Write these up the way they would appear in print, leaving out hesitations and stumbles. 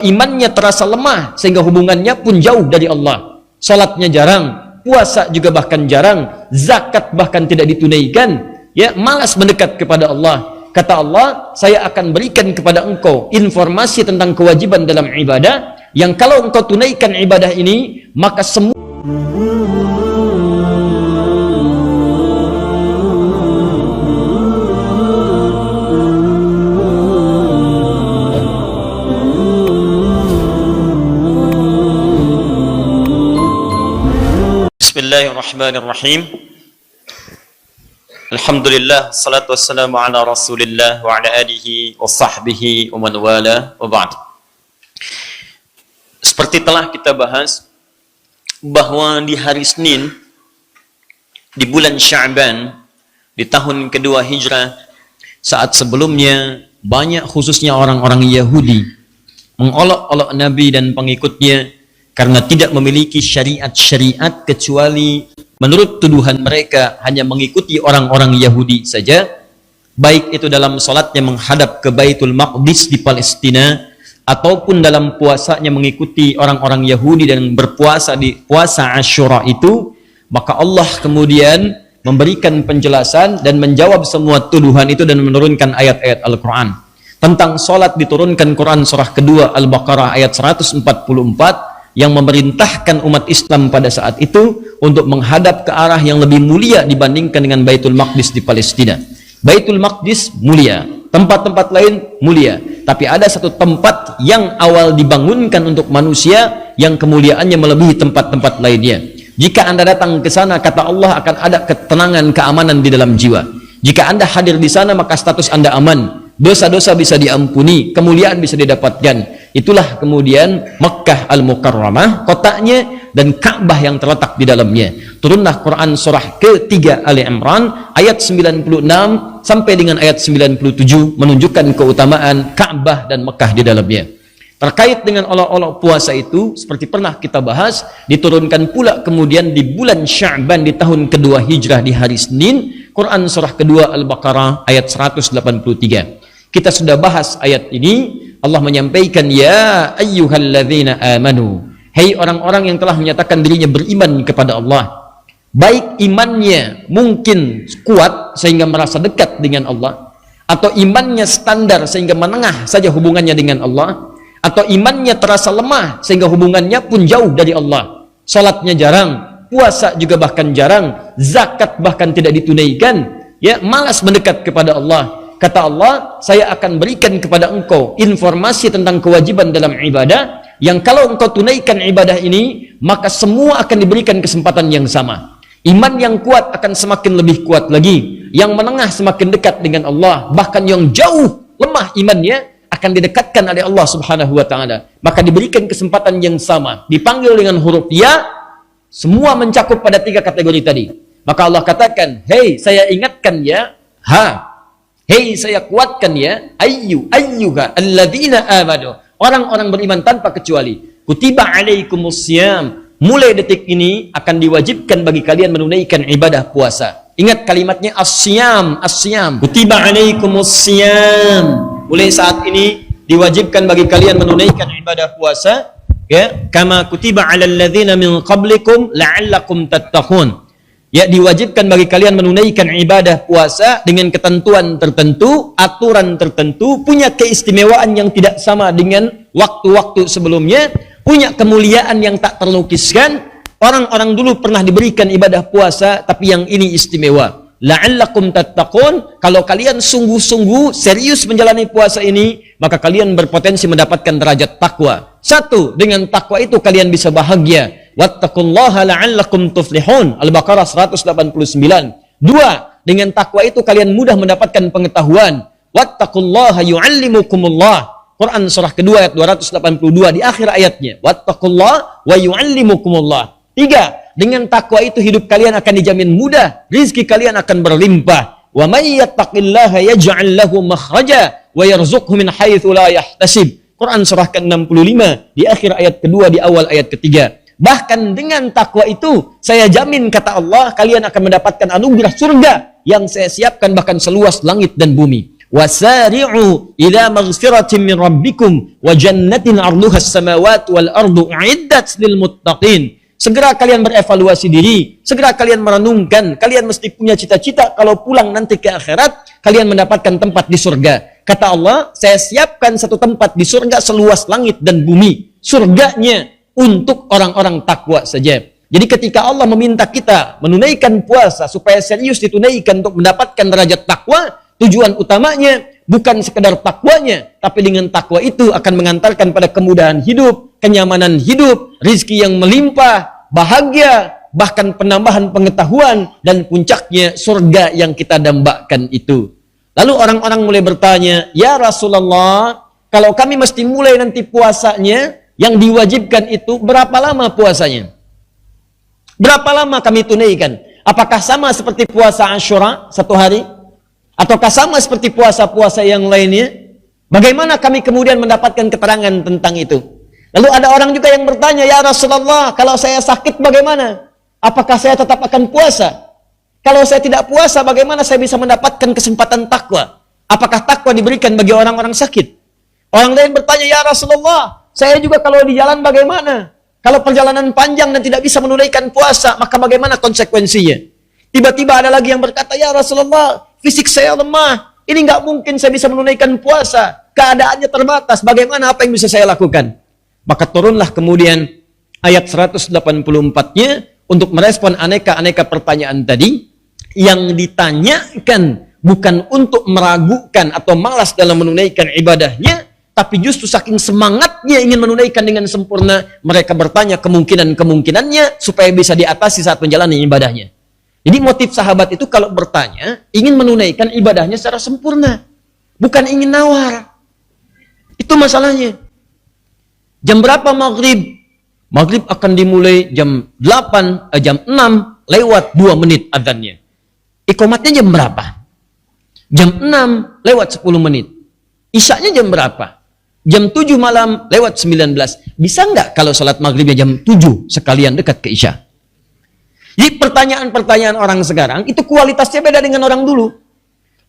Imannya terasa lemah sehingga hubungannya pun jauh dari Allah. Salatnya jarang, puasa juga bahkan jarang, zakat bahkan tidak ditunaikan, ya, malas mendekat kepada Allah. Kata Allah, saya akan berikan kepada engkau informasi tentang kewajiban dalam ibadah, yang kalau engkau tunaikan ibadah ini, maka semua Bismillahirrahmanirrahim. Alhamdulillah, salatu wassalamu ala Rasulillah wa ala alihi wa sahbihi wa man wala wa ba'd. Seperti telah kita bahas bahwa di hari Senin di bulan Sya'ban di tahun kedua Hijrah, saat sebelumnya banyak khususnya orang-orang Yahudi mengolok-olok Nabi dan pengikutnya karena tidak memiliki syariat-syariat kecuali menurut tuduhan mereka hanya mengikuti orang-orang Yahudi saja, baik itu dalam salatnya menghadap ke Baitul Maqdis di Palestina ataupun dalam puasanya mengikuti orang-orang Yahudi dan berpuasa di puasa Asyura itu. Maka Allah kemudian memberikan penjelasan dan menjawab semua tuduhan itu dan menurunkan ayat-ayat Al-Quran. Tentang salat diturunkan Quran surah kedua Al-Baqarah ayat 144 yang memerintahkan umat Islam pada saat itu untuk menghadap ke arah yang lebih mulia dibandingkan dengan Baitul Maqdis di Palestina. Baitul Maqdis mulia, tempat-tempat lain mulia, tapi ada satu tempat yang awal dibangunkan untuk manusia yang kemuliaannya melebihi tempat-tempat lainnya. Jika Anda datang ke sana, kata Allah, akan ada ketenangan, keamanan di dalam jiwa. Jika Anda hadir di sana, maka status Anda aman, dosa-dosa bisa diampuni, kemuliaan bisa didapatkan. Itulah kemudian Makkah Al-Mukarramah, kotanya, dan Ka'bah yang terletak di dalamnya. Turunlah Quran surah ketiga Ali Imran ayat 96 sampai dengan ayat 97 menunjukkan keutamaan Ka'bah dan Makkah di dalamnya. Terkait dengan olok-olok puasa itu, seperti pernah kita bahas, diturunkan pula kemudian di bulan Sya'ban di tahun kedua Hijrah di hari Senin, Quran surah kedua Al-Baqarah ayat 183. Kita sudah bahas ayat ini. Allah menyampaikan, ya ayyuhalladzina amanu, hei orang-orang yang telah menyatakan dirinya beriman kepada Allah, baik imannya mungkin kuat sehingga merasa dekat dengan Allah, atau imannya standar sehingga menengah saja hubungannya dengan Allah, atau imannya terasa lemah sehingga hubungannya pun jauh dari Allah. Salatnya jarang, puasa juga bahkan jarang, zakat bahkan tidak ditunaikan, ya, malas mendekat kepada Allah. Kata Allah, saya akan berikan kepada engkau informasi tentang kewajiban dalam ibadah, yang kalau engkau tunaikan ibadah ini, maka semua akan diberikan kesempatan yang sama. Iman yang kuat akan semakin lebih kuat lagi, yang menengah semakin dekat dengan Allah, bahkan yang jauh lemah imannya akan didekatkan oleh Allah Subhanahu wa ta'ala. Maka diberikan kesempatan yang sama, dipanggil dengan huruf ya, semua mencakup pada tiga kategori tadi. Maka Allah katakan, hei saya ingatkan ya, hei saya kuatkan ya, ayyuha alladzina amanu, orang-orang beriman tanpa kecuali, kutiba alaikumussyam, mulai detik ini akan diwajibkan bagi kalian menunaikan ibadah puasa. Ingat kalimatnya as-syam, kutiba alaikumussyam, mulai saat ini diwajibkan bagi kalian menunaikan ibadah puasa, ya, kama kutiba alal ladzina min qablikum la'allakum tattaqun. Ya, diwajibkan bagi kalian menunaikan ibadah puasa dengan ketentuan tertentu, aturan tertentu, punya keistimewaan yang tidak sama dengan waktu-waktu sebelumnya, punya kemuliaan yang tak terlukiskan. Orang-orang dulu pernah diberikan ibadah puasa, tapi yang ini istimewa. La'allakum tattaqun, kalau kalian sungguh-sungguh serius menjalani puasa ini, maka kalian berpotensi mendapatkan derajat takwa. Satu, dengan takwa itu kalian bisa bahagia. Wattaqullaha la'allakum tuflihun, Al-Baqarah 189. Dua, dengan takwa itu kalian mudah mendapatkan pengetahuan. Wattaqullaha yu'allimukumullah, Quran surah kedua ayat 282 di akhir ayatnya. Wattaqullaha wa yu'allimukumullah. Tiga, dengan takwa itu hidup kalian akan dijamin mudah, rizki kalian akan berlimpah. Wa may yattaqillaha yaj'al lahu makhraja wa yarzuqhu min haitsu la yahtasib, Quran surah ke-65 di akhir ayat kedua, di awal ayat ketiga. Bahkan dengan takwa itu, saya jamin, kata Allah, kalian akan mendapatkan anugerah surga yang saya siapkan bahkan seluas langit dan bumi. Wasari'u ila maghfiratin min rabbikum wa jannatin 'arduha as-samawati wal ardu u'iddat lil muttaqin. Segera kalian berevaluasi diri, segera kalian merenungkan, kalian mesti punya cita-cita kalau pulang nanti ke akhirat, kalian mendapatkan tempat di surga. Kata Allah, saya siapkan satu tempat di surga seluas langit dan bumi. Surganya untuk orang-orang takwa saja. Jadi ketika Allah meminta kita menunaikan puasa supaya serius ditunaikan untuk mendapatkan derajat takwa, tujuan utamanya bukan sekedar takwanya, tapi dengan takwa itu akan mengantarkan pada kemudahan hidup, kenyamanan hidup, rizki yang melimpah, bahagia, bahkan penambahan pengetahuan, dan puncaknya surga yang kita dambakan itu. Lalu orang-orang mulai bertanya, ya Rasulullah, kalau kami mesti mulai nanti puasanya, yang diwajibkan itu berapa lama puasanya? Berapa lama kami tunaikan? Apakah sama seperti puasa Asyura 1 hari? Ataukah sama seperti puasa-puasa yang lainnya? Bagaimana kami kemudian mendapatkan keterangan tentang itu? Lalu ada orang juga yang bertanya, ya Rasulullah, kalau saya sakit bagaimana? Apakah saya tetap akan puasa? Kalau saya tidak puasa, bagaimana saya bisa mendapatkan kesempatan takwa? Apakah takwa diberikan bagi orang-orang sakit? Orang lain bertanya, ya Rasulullah, saya juga kalau di jalan bagaimana? Kalau perjalanan panjang dan tidak bisa menunaikan puasa, maka bagaimana konsekuensinya? Tiba-tiba ada lagi yang berkata, ya Rasulullah, fisik saya lemah. Ini nggak mungkin saya bisa menunaikan puasa. Keadaannya terbatas. Bagaimana, apa yang bisa saya lakukan? Maka turunlah kemudian ayat 184-nya untuk merespon aneka-aneka pertanyaan tadi. Yang ditanyakan bukan untuk meragukan atau malas dalam menunaikan ibadahnya, tapi justru saking semangatnya ingin menunaikan dengan sempurna, mereka bertanya kemungkinan-kemungkinannya supaya bisa diatasi saat menjalani ibadahnya. Jadi motif sahabat itu kalau bertanya, ingin menunaikan ibadahnya secara sempurna. Bukan ingin nawar. Itu masalahnya. Jam berapa maghrib? Maghrib akan dimulai jam 6 lewat 2 menit adzannya. Iqamatnya jam berapa? Jam 6 lewat 10 menit. Isyaknya jam berapa? Jam 7 malam lewat 19. Bisa nggak kalau sholat maghribnya jam 7 sekalian dekat ke isya? Jadi pertanyaan-pertanyaan orang sekarang itu kualitasnya beda dengan orang dulu.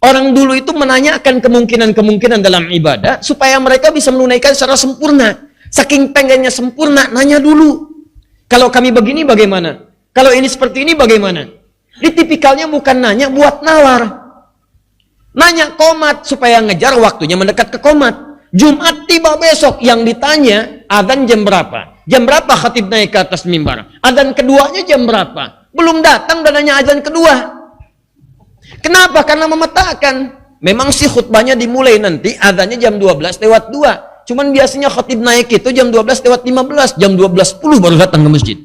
Orang dulu itu menanyakan kemungkinan-kemungkinan dalam ibadah supaya mereka bisa menunaikan secara sempurna. Saking pengennya sempurna, nanya dulu. Kalau kami begini bagaimana? Kalau ini seperti ini bagaimana? Ini tipikalnya bukan nanya buat nawar. Nanya komat supaya ngejar waktunya mendekat ke komat. Jumat tiba besok, yang ditanya adzan jam berapa? Jam berapa khatib naik ke atas mimbar? Adzan keduanya jam berapa? Belum datang dan nanya adzan kedua. Kenapa? Karena memetakan. Memang sih khutbahnya dimulai nanti adzannya jam 12 lewat 2. Cuman biasanya khatib naik itu jam 12 lewat 15, jam 12.10 baru datang ke masjid.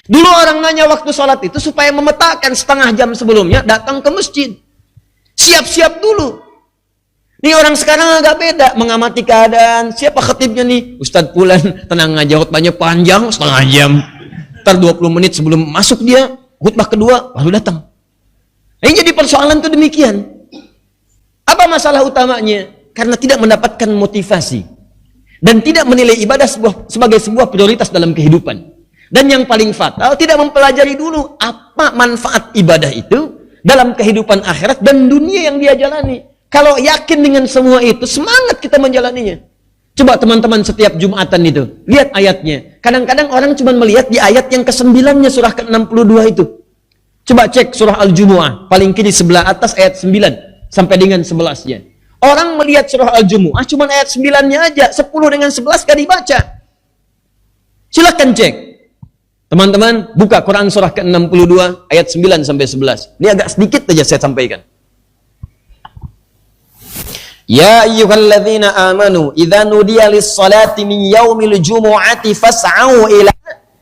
Dulu orang nanya waktu sholat itu supaya memetakan setengah jam sebelumnya datang ke masjid. Siap-siap dulu. Nih orang sekarang agak beda, mengamati keadaan. Siapa khatibnya nih? Ustadz Fulan, tenang aja, khutbahnya panjang, setengah jam. Ntar 20 menit sebelum masuk dia, khutbah kedua, baru datang. Ini jadi persoalan itu demikian. Apa masalah utamanya? Karena tidak mendapatkan motivasi. Dan tidak menilai ibadah sebagai sebuah prioritas dalam kehidupan. Dan yang paling fatal, tidak mempelajari dulu apa manfaat ibadah itu dalam kehidupan akhirat dan dunia yang dia jalani. Kalau yakin dengan semua itu, semangat kita menjalaninya. Coba teman-teman setiap Jumatan itu, lihat ayatnya. Kadang-kadang orang cuma melihat di ayat yang ke-9-nya surah ke-62 itu. Coba cek surah Al-Jumu'ah, paling kiri sebelah atas ayat 9 sampai dengan 11-nya. Orang melihat surah Al-Jumu'ah cuma ayat 9-nya aja, 10 dengan 11 gak dibaca. Silakan cek. Teman-teman, buka Quran surah ke-62 ayat 9 sampai 11. Ini agak sedikit saja saya sampaikan. Ya ayyuhalladzina amanu idza nudiya lis-salati min yaumil jumu'ati fas'au ila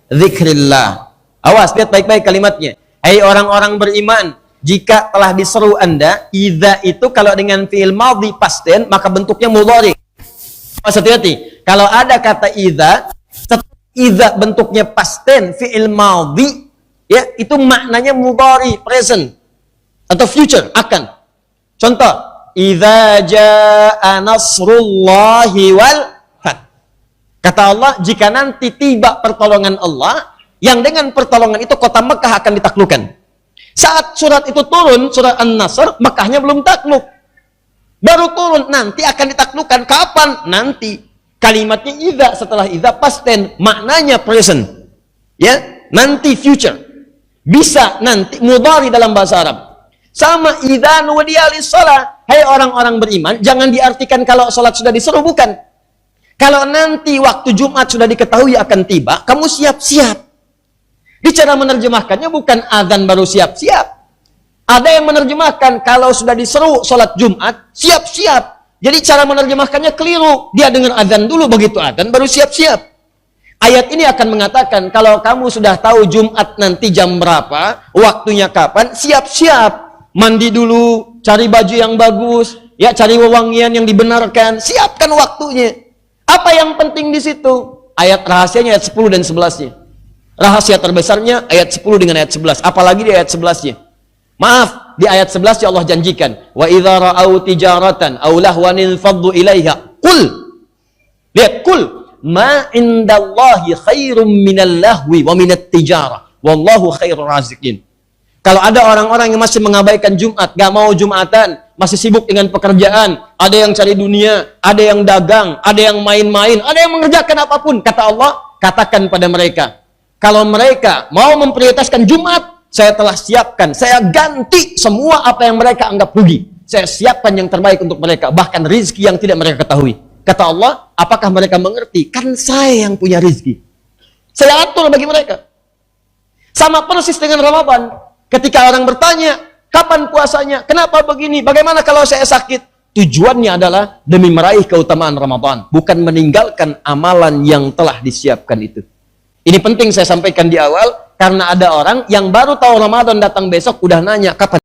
dzikrillah. Awas, lihat baik-baik kalimatnya. Hai orang-orang beriman, jika telah diseru Anda, idza itu kalau dengan fi'il madhi past tense maka bentuknya mudhari. Hati-hati. Kalau ada kata idza bentuknya past tense fi'il madhi, ya, itu maknanya mudhari, present atau future, akan. Contoh, idza jaa nasrullahi wal fath. Kata Allah, jika nanti tiba pertolongan Allah, yang dengan pertolongan itu kota Mekah akan ditaklukkan. Saat surat itu turun, surat An-Nasr, Mekahnya belum takluk. Baru turun, nanti akan ditaklukkan. Kapan? Nanti. Kalimatnya idza, setelah idza past tense, maknanya present. Ya, nanti future. Bisa nanti, mudhari dalam bahasa Arab. Sama idza nudiya lis-shalah. Hai orang-orang beriman, jangan diartikan kalau salat sudah diseru, bukan. Kalau nanti waktu Jumat sudah diketahui akan tiba, kamu siap-siap. Di cara menerjemahkannya bukan azan baru siap-siap. Ada yang menerjemahkan kalau sudah diseru sholat Jumat, siap-siap. Jadi cara menerjemahkannya keliru. Dia dengar azan dulu, begitu azan baru siap-siap. Ayat ini akan mengatakan kalau kamu sudah tahu Jumat nanti jam berapa, waktunya kapan, siap-siap. Mandi dulu, cari baju yang bagus, ya cari wewangian yang dibenarkan, siapkan waktunya. Apa yang penting di situ? Ayat rahasianya ayat 10 dan 11-nya. Rahasia terbesarnya ayat 10 dengan ayat 11. Apalagi di ayat 11-nya. Maaf, di ayat 11 ya Allah janjikan, wa idza ra'au tijaratan aw lahwan faddu ilaiha qul. Lihat, qul ma indallahi khairum minal lahwi wa minat tijarah wallahu khairur raziqin. Kalau ada orang-orang yang masih mengabaikan Jumat, gak mau Jumatan, masih sibuk dengan pekerjaan, ada yang cari dunia, ada yang dagang, ada yang main-main, ada yang mengerjakan apapun, kata Allah, katakan pada mereka, kalau mereka mau memprioritaskan Jumat, saya telah siapkan, saya ganti semua apa yang mereka anggap rugi. Saya siapkan yang terbaik untuk mereka, bahkan rizki yang tidak mereka ketahui. Kata Allah, apakah mereka mengerti? Kan saya yang punya rizki. Saya atur bagi mereka. Sama persis dengan Ramadan. Ketika orang bertanya, kapan puasanya? Kenapa begini? Bagaimana kalau saya sakit? Tujuannya adalah demi meraih keutamaan Ramadan, bukan meninggalkan amalan yang telah disiapkan itu. Ini penting saya sampaikan di awal, karena ada orang yang baru tahu Ramadan datang besok, udah nanya, kapan